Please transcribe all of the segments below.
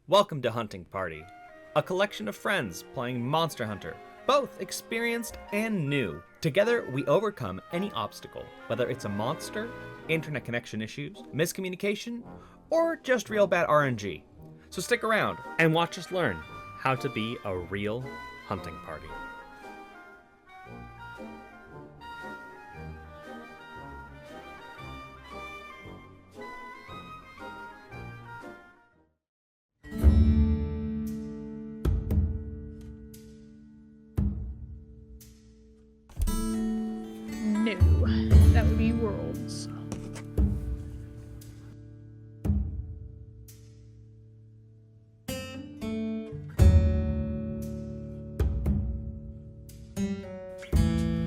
Welcome to Hunting Party, a collection of friends playing Monster Hunter, both experienced and new. Together, we overcome any obstacle, whether it's a monster, internet connection issues, miscommunication, or just real bad RNG. So stick around and watch us learn how to be a real hunting party. No, that would be Worlds.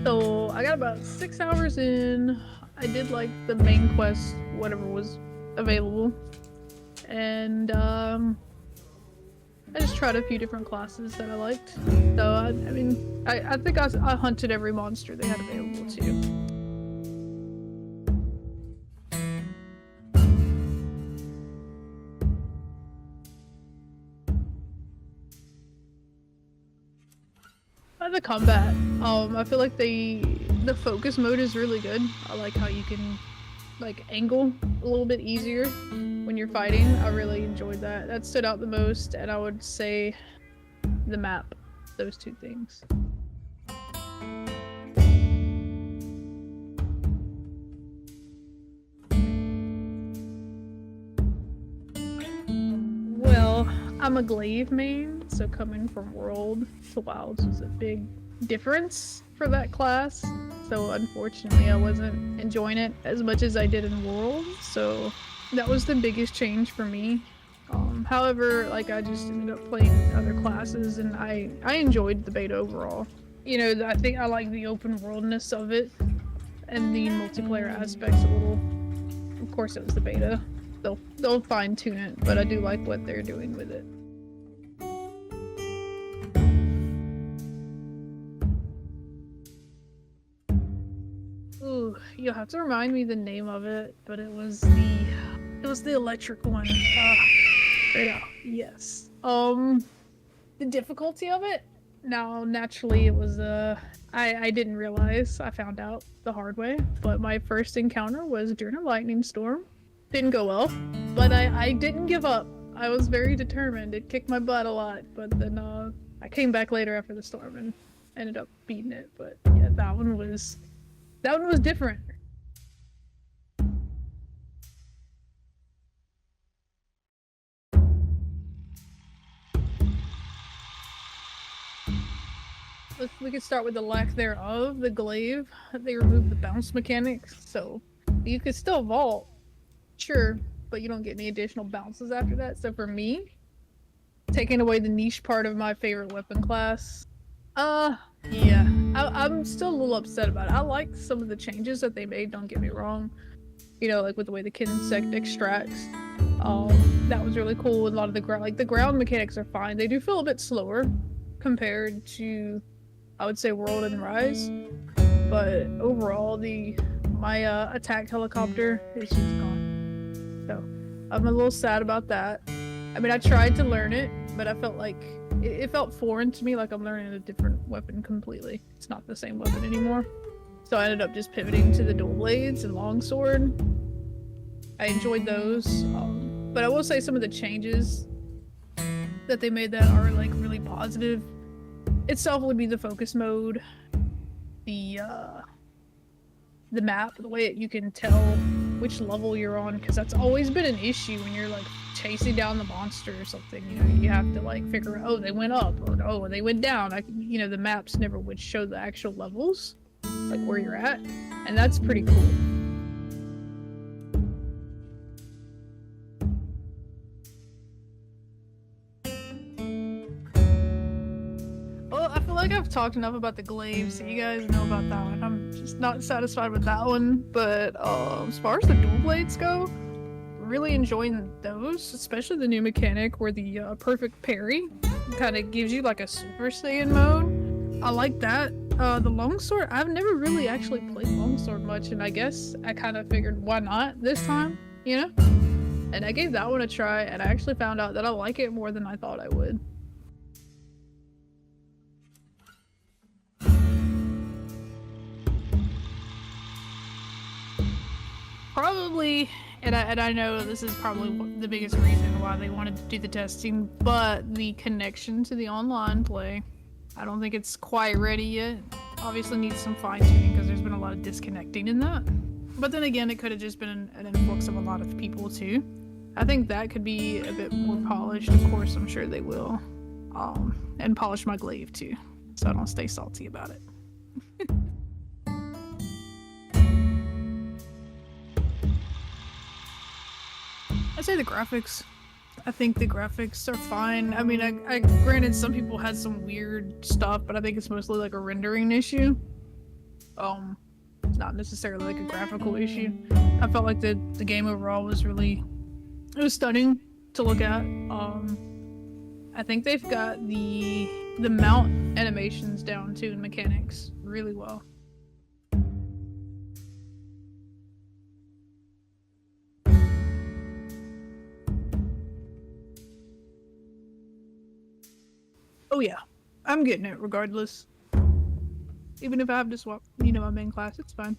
So I got about 6 hours in. I did like the main quest, whatever was available, and I just tried a few different classes that I liked. So I think I hunted every monster they had available too. The combat, I feel like the focus mode is really good. I like how you can angle a little bit easier when you're fighting. I really enjoyed that. That stood out the most, and I would say the map, those two things. Well, I'm a glaive main, so coming from World to Wilds was a big difference for that class. So unfortunately, I wasn't enjoying it as much as I did in World. So that was the biggest change for me. However, I just ended up playing other classes, and I enjoyed the beta overall. You know, I think I like the open worldness of it, and the multiplayer aspects a little. Of course, it was the beta. They'll fine tune it, but I do like what they're doing with it. Ooh, you'll have to remind me the name of it, but it was the electric one. Right out. Yes. The difficulty of it. Now, naturally, it was I didn't realize. I found out the hard way, but my first encounter was during a lightning storm. Didn't go well, but I didn't give up. I was very determined. It kicked my butt a lot, but then I came back later after the storm and ended up beating it. But yeah, that one was different. We could start with the lack thereof. The glaive, they removed the bounce mechanics, so you could still vault. Sure, but you don't get any additional bounces after that. So for me, taking away the niche part of my favorite weapon class, yeah, I'm still a little upset about it. I like some of the changes that they made, don't get me wrong. You know, like with the way the insect extracts. That was really cool. A lot of the ground mechanics are fine. They do feel a bit slower compared to, I would say, World and Rise. But overall, my attack helicopter is just gone. So I'm a little sad about that. I mean, I tried to learn it, but I felt like it felt foreign to me, like I'm learning a different weapon completely. It's not the same weapon anymore. So I ended up just pivoting to the dual blades and longsword. I enjoyed those, but I will say some of the changes that they made that are really positive itself would be the focus mode, the map, the way you can tell which level you're on, because that's always been an issue when you're chasing down the monster or something. You know, you have to figure out, oh, they went up, or oh, they went down. The maps never would show the actual levels, where you're at, and that's pretty cool. Well, I feel like I've talked enough about the glaive, so you guys know about that one. I'm just not satisfied with that one, but as far as the dual blades go, really enjoying those, especially the new mechanic where the perfect parry kind of gives you a Super Saiyan mode. I like that. The longsword, I've never really actually played longsword much, and I guess I kind of figured why not this time, you know? And I gave that one a try, and I actually found out that I like it more than I thought I would. Probably, and I know this is probably the biggest reason why they wanted to do the testing, but the connection to the online play. I don't think it's quite ready yet. Obviously needs some fine tuning because there's been a lot of disconnecting in that. But then again, it could have just been an influx of a lot of people too. I think that could be a bit more polished. Of course, I'm sure they will. And polish my glaive too, so I don't stay salty about it. I'd say the graphics. I think the graphics are fine. I mean, I granted some people had some weird stuff, but I think it's mostly like a rendering issue. Not necessarily like a graphical issue. I felt like the game overall was really, it was stunning to look at. I think they've got the mount animations down too and mechanics really well. Oh yeah, I'm getting it regardless. Even if I have to swap, my main class, it's fine.